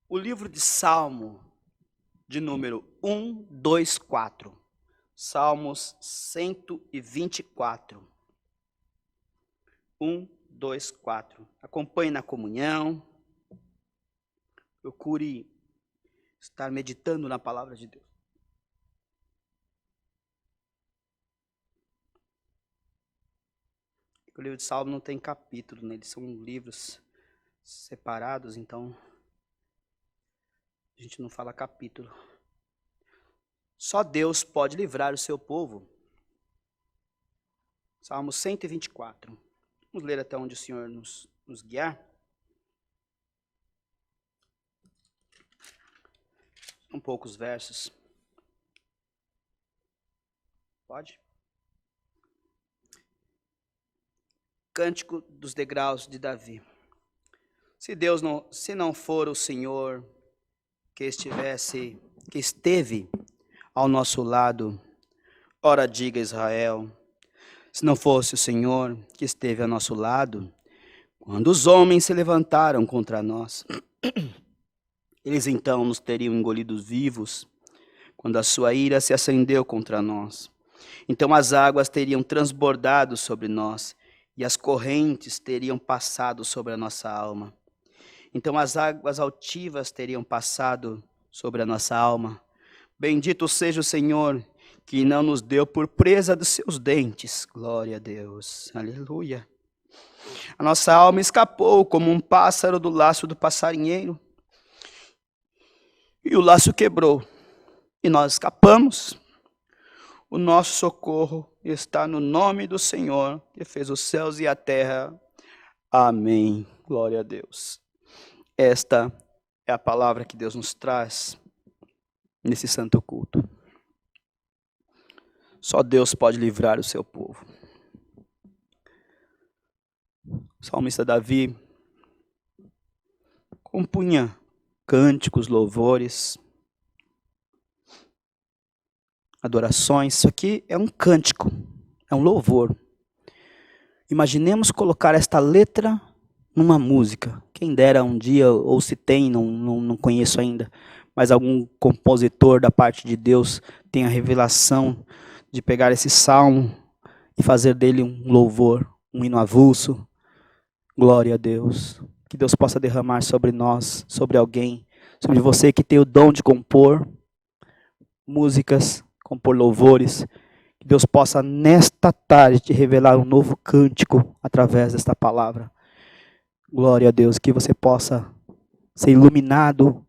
O livro de Salmo, de número 124. Salmos 124. 124. Acompanhe na comunhão. Procure estar meditando na palavra de Deus. O livro de Salmo não tem capítulo, né? Eles são livros separados, então a gente não fala capítulo. Só Deus pode livrar o seu povo. Salmo 124. Vamos ler até onde o Senhor nos guiar. São poucos versos. Pode? Cântico dos degraus de Davi. Se não for o Senhor que esteve ao nosso lado, ora diga Israel, se não fosse o Senhor que esteve ao nosso lado, quando os homens se levantaram contra nós, eles então nos teriam engolidos vivos, quando a sua ira se acendeu contra nós. Então as águas teriam transbordado sobre nós, e as correntes teriam passado sobre a nossa alma. Então as águas altivas teriam passado sobre a nossa alma. Bendito seja o Senhor, que não nos deu por presa dos seus dentes. Glória a Deus. Aleluia. A nossa alma escapou como um pássaro do laço do passarinheiro. E o laço quebrou. E nós escapamos. O nosso socorro está no nome do Senhor, que fez os céus e a terra. Amém. Glória a Deus. Esta é a palavra que Deus nos traz nesse santo culto. Só Deus pode livrar o seu povo. O salmista Davi compunha cânticos, louvores, adorações. Isso aqui é um cântico, é um louvor. Imaginemos colocar esta letra numa música. Quem dera um dia, ou se tem, não conheço ainda, mas algum compositor da parte de Deus tem a revelação de pegar esse salmo e fazer dele um louvor, um hino avulso. Glória a Deus. Que Deus possa derramar sobre nós, sobre alguém, sobre você que tem o dom de compor músicas, compor louvores. Que Deus possa nesta tarde te revelar um novo cântico através desta palavra. Glória a Deus, que você possa ser iluminado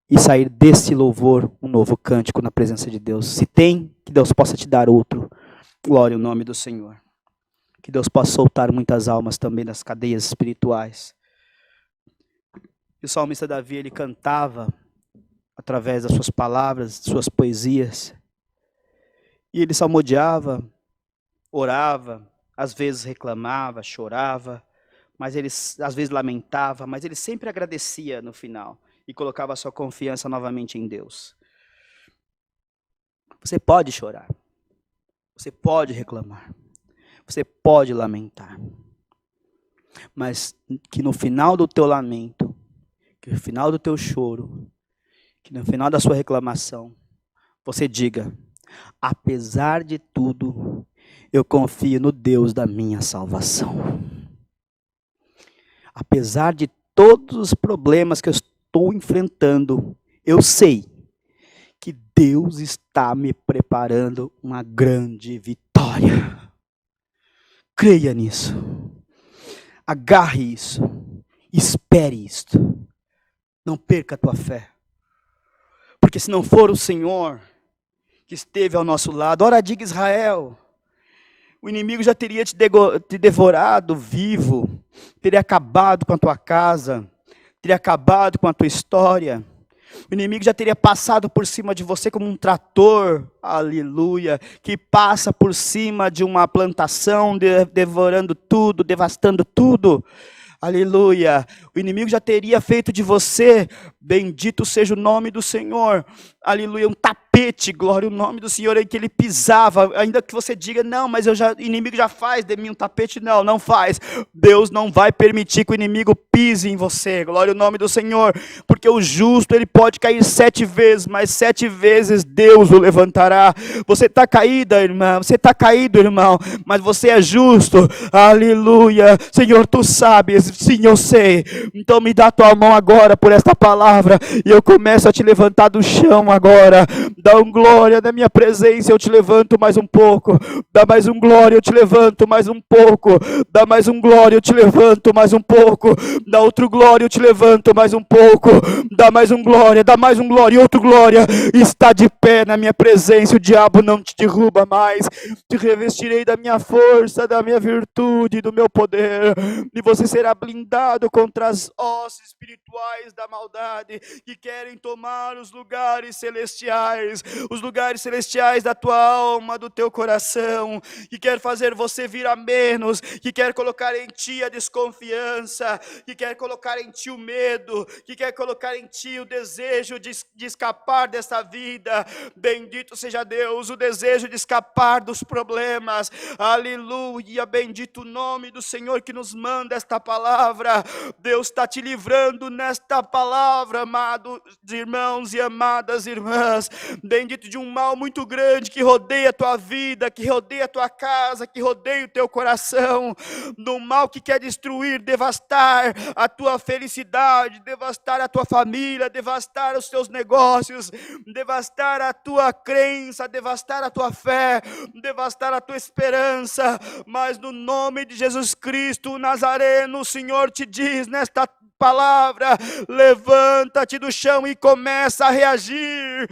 e sair desse louvor um novo cântico na presença de Deus. Se tem, que Deus possa te dar outro. Glória ao nome do Senhor. Que Deus possa soltar muitas almas também das cadeias espirituais. E o salmista Davi, ele cantava através das suas palavras, suas poesias. E ele salmodiava, orava, às vezes reclamava, chorava, mas ele às vezes lamentava, mas ele sempre agradecia no final e colocava a sua confiança novamente em Deus. Você pode chorar, você pode reclamar, você pode lamentar, mas que no final do teu lamento, que no final do teu choro, que no final da sua reclamação, você diga: apesar de tudo, eu confio no Deus da minha salvação. Apesar de todos os problemas que eu estou enfrentando, eu sei que Deus está me preparando uma grande vitória. Creia nisso. Agarre isso. Espere isto. Não perca a tua fé. Porque se não for o Senhor que esteve ao nosso lado, ora diga Israel, o inimigo já teria te devorado vivo, teria acabado com a tua casa, teria acabado com a tua história. O inimigo já teria passado por cima de você como um trator, aleluia, que passa por cima de uma plantação, devorando tudo, devastando tudo. Aleluia, o inimigo já teria feito de você, bendito seja o nome do Senhor, aleluia, um tapete, glória ao nome do Senhor, em que ele pisava, ainda que você diga, não, mas o inimigo já faz de mim um tapete, não faz, Deus não vai permitir que o inimigo pise em você, glória ao nome do Senhor, porque o justo, ele pode cair 7 vezes, mas 7 vezes Deus o levantará. Você está caída, irmã, você está caído, irmão, mas você é justo, aleluia, Senhor, tu sabes, sim, eu sei, então me dá a tua mão agora, por esta palavra, e eu começo a te levantar do chão agora, dá um glória na minha presença, eu te levanto mais um pouco, dá mais um glória, eu te levanto mais um pouco, dá mais um glória, eu te levanto mais um pouco, dá outro glória, eu te levanto mais um pouco, dá mais um glória, e outro glória, está de pé na minha presença, o diabo não te derruba mais, te revestirei da minha força, da minha virtude, do meu poder, e você será blindado contra as hostes espirituais da maldade, que querem tomar os lugares celestiais da tua alma, do teu coração, que quer fazer você vir a menos, que quer colocar em ti a desconfiança, que quer colocar em ti o medo, que quer colocar em ti o desejo de escapar dessa vida. Bendito seja Deus, o desejo de escapar dos problemas, aleluia, bendito o nome do Senhor que nos manda esta palavra. Deus está te livrando nesta palavra, amados irmãos e amadas irmãs, bendito de um mal muito grande que rodeia a tua vida, que rodeia a tua casa, que rodeia o teu coração, do mal que quer destruir, devastar a tua felicidade, devastar a tua família, devastar os teus negócios, devastar a tua crença, devastar a tua fé, devastar a tua esperança, mas no nome de Jesus Cristo, o Nazareno, o Senhor te diz nesta palavra, levanta-te do chão e começa a reagir.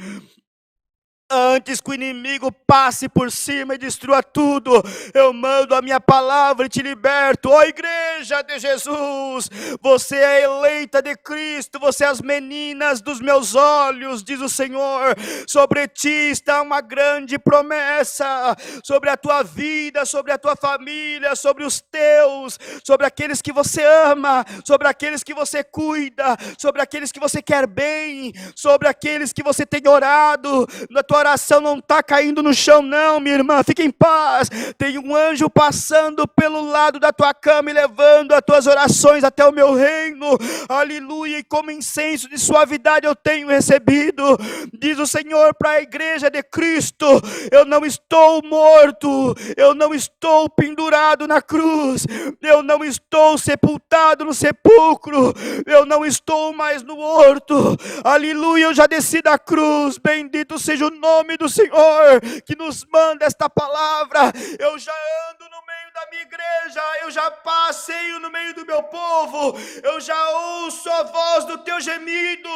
Antes que o inimigo passe por cima e destrua tudo, eu mando a minha palavra e te liberto. Ó igreja de Jesus, você é eleita de Cristo, você é as meninas dos meus olhos, diz o Senhor. Sobre ti está uma grande promessa, sobre a tua vida, sobre a tua família, sobre os teus, sobre aqueles que você ama, sobre aqueles que você cuida, sobre aqueles que você quer bem, sobre aqueles que você tem orado. Na tua oração não está caindo no chão não, minha irmã, fique em paz, tem um anjo passando pelo lado da tua cama e levando as tuas orações até o meu reino, aleluia, e como incenso de suavidade eu tenho recebido, diz o Senhor para a igreja de Cristo, eu não estou morto, eu não estou pendurado na cruz, eu não estou sepultado no sepulcro, eu não estou mais no horto, aleluia, eu já desci da cruz, bendito seja o nome do Senhor, que nos manda esta palavra. Eu já ando no meio da minha igreja, eu já passeio no meio do meu povo, eu já ouço a voz do teu gemido,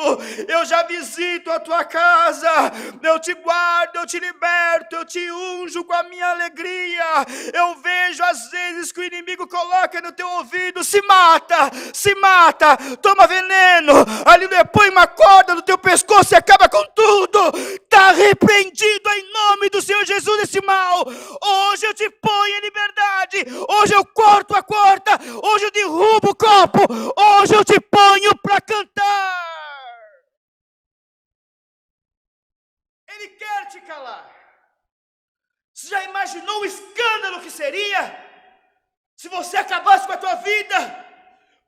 eu já visito a tua casa, eu te guardo, eu te liberto, eu te unjo com a minha alegria. Eu vejo às vezes que o inimigo coloca no teu ouvido, se mata, toma veneno, aleluia, põe uma corda no teu pescoço e acaba com tudo. Está arrependido em nome do Senhor Jesus desse mal. Hoje eu te ponho em liberdade, hoje eu corto a corda, hoje eu derrubo o copo, hoje eu te ponho para cantar. Ele quer te calar. Você já imaginou o escândalo que seria se você acabasse com a tua vida?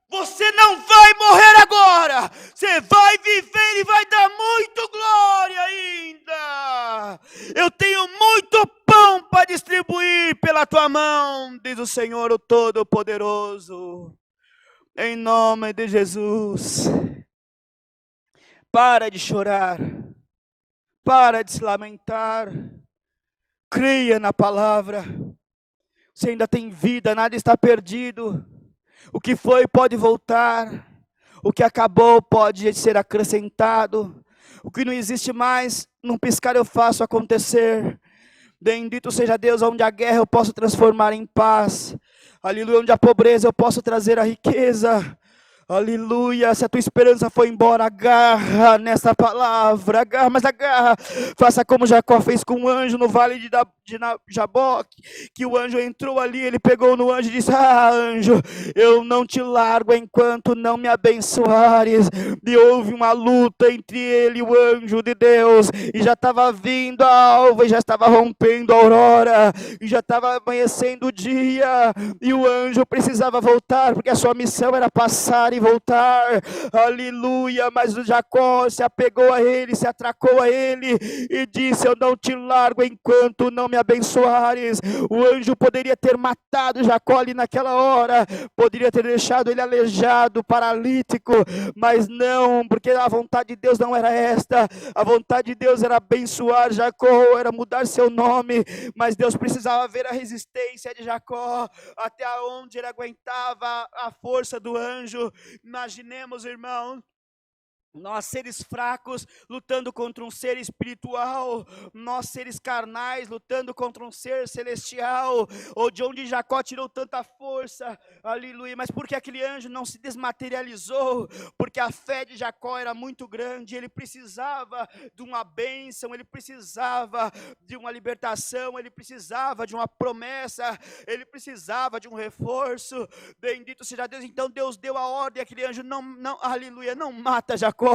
Você não vai morrer agora, você vai viver e vai dar muito glória ainda. Eu tenho muito pão para distribuir pela tua mão, diz o Senhor o Todo-Poderoso. Em nome de Jesus, para de chorar, para de se lamentar, creia na palavra. Você ainda tem vida, nada está perdido. O que foi pode voltar, o que acabou pode ser acrescentado, o que não existe mais, num piscar eu faço acontecer. Bendito seja Deus, onde a guerra eu posso transformar em paz, aleluia, onde a pobreza eu posso trazer a riqueza, Aleluia, se a tua esperança foi embora, agarra nessa palavra, agarra, mas agarra, faça como Jacó fez com o anjo no vale de Jaboque, que o anjo entrou ali, ele pegou no anjo e disse, anjo, eu não te largo enquanto não me abençoares, e houve uma luta entre ele e o anjo de Deus, e já estava vindo a alva, e já estava rompendo a aurora, e já estava amanhecendo o dia, e o anjo precisava voltar, porque a sua missão era passar e voltar, aleluia, mas o Jacó se apegou a ele, se atracou a ele, e disse, eu não te largo enquanto não me abençoares. O anjo poderia ter matado Jacó ali naquela hora, poderia ter deixado ele aleijado, paralítico, mas não, porque a vontade de Deus não era esta, a vontade de Deus era abençoar Jacó, era mudar seu nome, mas Deus precisava ver a resistência de Jacó, até onde ele aguentava a força do anjo. Imaginemos, irmão, nós seres fracos lutando contra um ser espiritual, nós seres carnais lutando contra um ser celestial, ou de onde Jacó tirou tanta força, aleluia, mas porque aquele anjo não se desmaterializou, porque a fé de Jacó era muito grande, ele precisava de uma bênção, ele precisava de uma libertação, ele precisava de uma promessa, ele precisava de um reforço, bendito seja Deus. Então Deus deu a ordem àquele anjo, não, aleluia, não mata Jacó,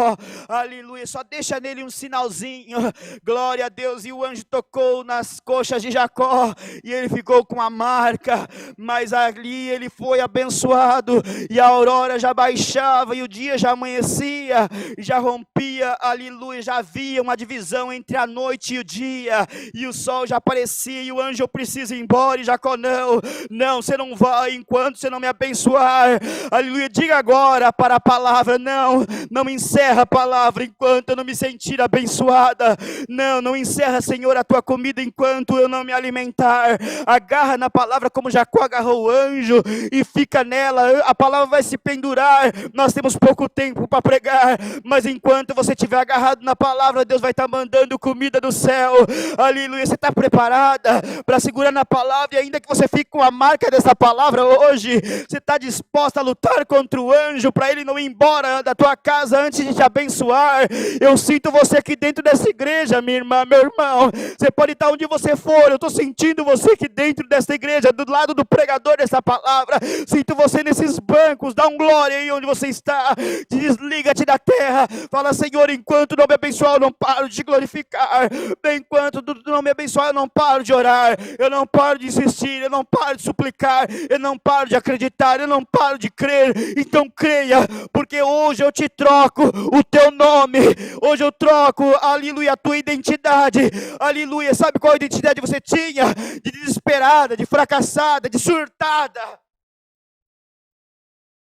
aleluia, só deixa nele um sinalzinho, glória a Deus, e o anjo tocou nas coxas de Jacó, e ele ficou com a marca, mas ali ele foi abençoado, e a aurora já baixava, e o dia já amanhecia, e já rompia, aleluia, já havia uma divisão entre a noite e o dia, e o sol já aparecia, e o anjo, eu preciso ir embora, e Jacó, não, você não vai, enquanto você não me abençoar, aleluia, diga agora para a palavra, não encerra a palavra enquanto eu não me sentir abençoada, não encerra, Senhor, a tua comida enquanto eu não me alimentar, agarra na palavra como Jacó agarrou o anjo, e fica nela, a palavra vai se pendurar, nós temos pouco tempo para pregar, mas enquanto você estiver agarrado na palavra, Deus vai estar mandando comida do céu, aleluia, você está preparada para segurar na palavra, e ainda que você fique com a marca dessa palavra hoje, você está disposta a lutar contra o anjo, para ele não ir embora da tua casa antes de te abençoar. Eu sinto você aqui dentro dessa igreja, minha irmã, meu irmão, você pode estar onde você for, eu estou sentindo você aqui dentro dessa igreja, do lado do pregador dessa palavra, sinto você nesses bancos, dá um glória aí onde você está, desliga-te da terra, fala, Senhor, enquanto não me abençoar, eu não paro de te glorificar, enquanto tu não me abençoar, eu não paro de orar, eu não paro de insistir, eu não paro de suplicar, eu não paro de acreditar, eu não paro de crer, então creia, porque hoje eu te troco o teu nome, hoje eu troco, aleluia, a tua identidade, aleluia, sabe qual identidade você tinha? De desesperada, de fracassada, de surtada.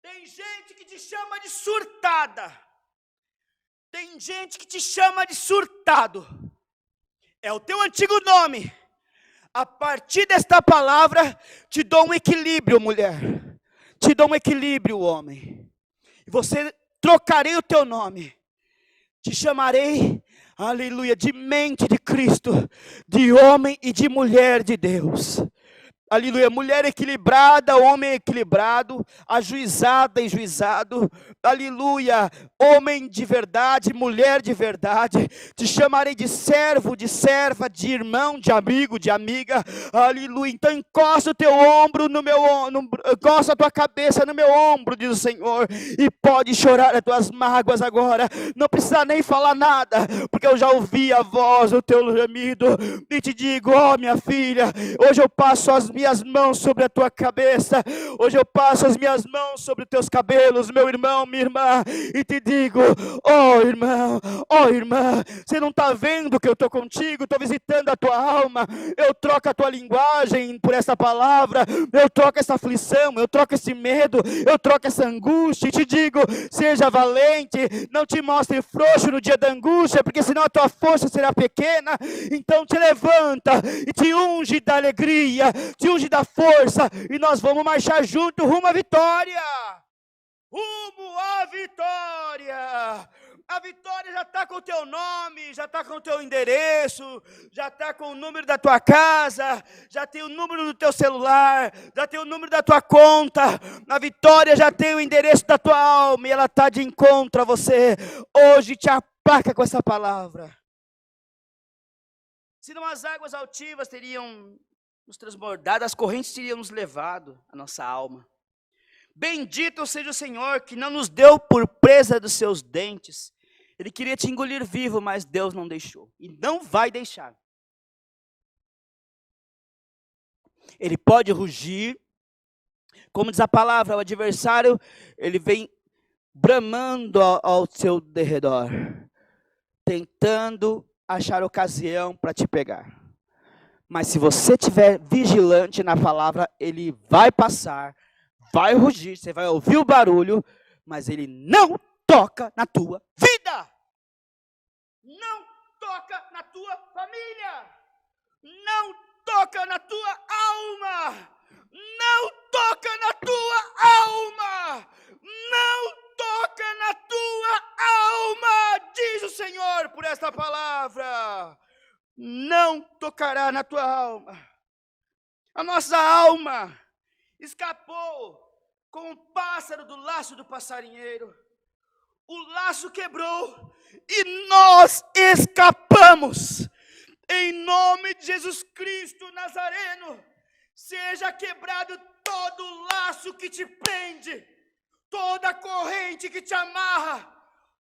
Tem gente que te chama de surtada, tem gente que te chama de surtado, é o teu antigo nome. A partir desta palavra, te dou um equilíbrio, mulher, te dou um equilíbrio, homem, e você trocarei o teu nome, te chamarei, aleluia, de mente de Cristo, de homem e de mulher de Deus. Aleluia, mulher equilibrada, homem equilibrado, ajuizada e juizado, aleluia, homem de verdade, mulher de verdade, te chamarei de servo, de serva, de irmão, de amigo, de amiga, aleluia, então encosta o teu ombro no meu ombro, encosta a tua cabeça no meu ombro, diz o Senhor, e pode chorar as tuas mágoas agora, não precisa nem falar nada, porque eu já ouvi a voz do teu gemido, e te digo, ó minha filha, hoje eu passo as minhas mãos sobre a tua cabeça, hoje eu passo as minhas mãos sobre os teus cabelos, meu irmão, minha irmã, e te digo, ó irmão, ó irmã, você não está vendo que eu estou contigo, estou visitando a tua alma, eu troco a tua linguagem por essa palavra, eu troco essa aflição, eu troco esse medo, eu troco essa angústia, e te digo, seja valente, não te mostre frouxo no dia da angústia, porque senão a tua força será pequena, então te levanta, e te unge da alegria, te unge da força, e nós vamos marchar junto rumo à vitória, rumo à vitória, A vitória já está com o teu nome, já está com o teu endereço, já está com o número da tua casa, já tem o número do teu celular, já tem o número da tua conta. A vitória já tem o endereço da tua alma e ela está de encontro a você. Hoje te aplaca com essa palavra. Senão as águas altivas teriam nos transbordado, as correntes teriam nos levado a nossa alma. Bendito seja o Senhor que não nos deu por presa dos seus dentes. Ele queria te engolir vivo, mas Deus não deixou. E não vai deixar. Ele pode rugir. Como diz a palavra, o adversário, ele vem bramando ao seu derredor. Tentando achar ocasião para te pegar. Mas se você estiver vigilante na palavra, ele vai passar, vai rugir, você vai ouvir o barulho, mas ele não toca na tua vida. Não toca na tua família. Não toca na tua alma. Não toca na tua alma. Não toca na tua alma, diz o Senhor por esta palavra. Não tocará na tua alma. A nossa alma escapou como um pássaro do laço do passarinheiro. O laço quebrou e nós escapamos. Em nome de Jesus Cristo Nazareno, seja quebrado todo laço que te prende, toda corrente que te amarra,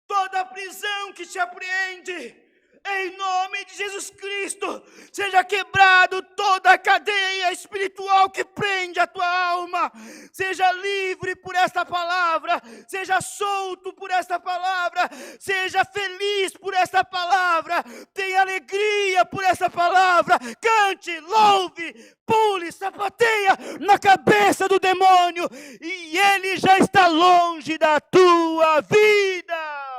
toda prisão que te apreende. Em nome de Jesus Cristo, seja quebrado toda a cadeia espiritual que prende a tua alma. Seja livre por esta palavra, seja solto por esta palavra, seja feliz por esta palavra, tenha alegria por esta palavra. Cante, louve, pule, sapateia na cabeça do demônio e ele já está longe da tua vida.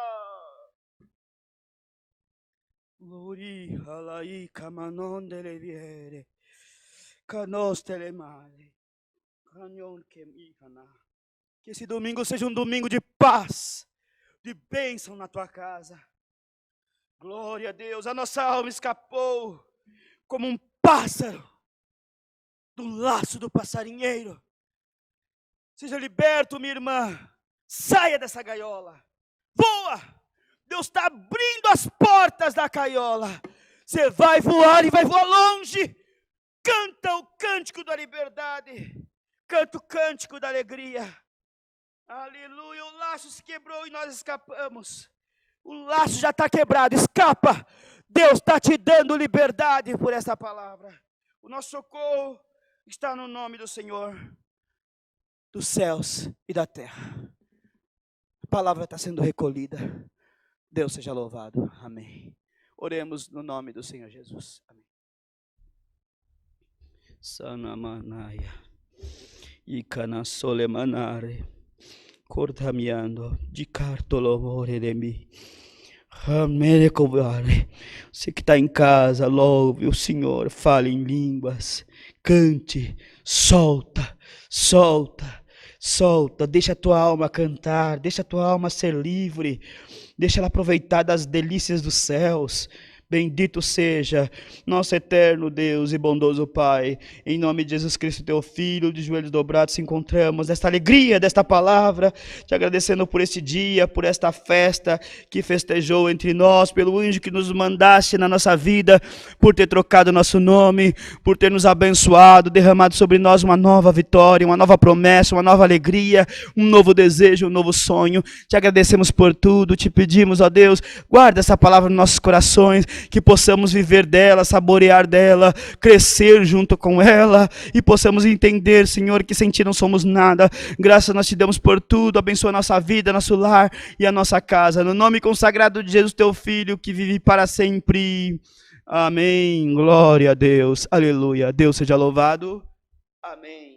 Glori halai kamanon deleviere canos telemare canyon kemihana. Que esse domingo seja um domingo de paz, de bênção na tua casa. Glória a Deus, a nossa alma escapou como um pássaro do laço do passarinheiro. Seja liberto, minha irmã, saia dessa gaiola, voa. Deus está abrindo as portas da gaiola. Você vai voar e vai voar longe. Canta o cântico da liberdade. Canta o cântico da alegria. Aleluia. O laço se quebrou e nós escapamos. O laço já está quebrado. Escapa. Deus está te dando liberdade por essa palavra. O nosso socorro está no nome do Senhor, dos céus e da terra. A palavra está sendo recolhida. Deus seja louvado. Amém. Oremos no nome do Senhor Jesus. Amém. Sanamanaya. Ikana solemanare. Cortamiando. De cartolomore de mim. Amém. Você que está em casa, louve o Senhor. Fale em línguas. Cante. Solta. Solta. Solta. Deixa a tua alma cantar. Deixa a tua alma ser livre. Deixa ela aproveitar das delícias dos céus. Bendito seja nosso eterno Deus e bondoso Pai. Em nome de Jesus Cristo, teu Filho, de joelhos dobrados, se encontramos nesta alegria desta palavra, te agradecendo por este dia, por esta festa que festejou entre nós, pelo anjo que nos mandaste na nossa vida, por ter trocado nosso nome, por ter nos abençoado, derramado sobre nós uma nova vitória, uma nova promessa, uma nova alegria, um novo desejo, um novo sonho. Te agradecemos por tudo, te pedimos, ó Deus, guarda essa palavra nos nossos corações, que possamos viver dela, saborear dela, crescer junto com ela e possamos entender, Senhor, que sem ti não somos nada. Graças nós te damos por tudo, abençoa a nossa vida, nosso lar e a nossa casa. No nome consagrado de Jesus, teu Filho, que vive para sempre. Amém. Glória a Deus. Aleluia. Deus seja louvado. Amém.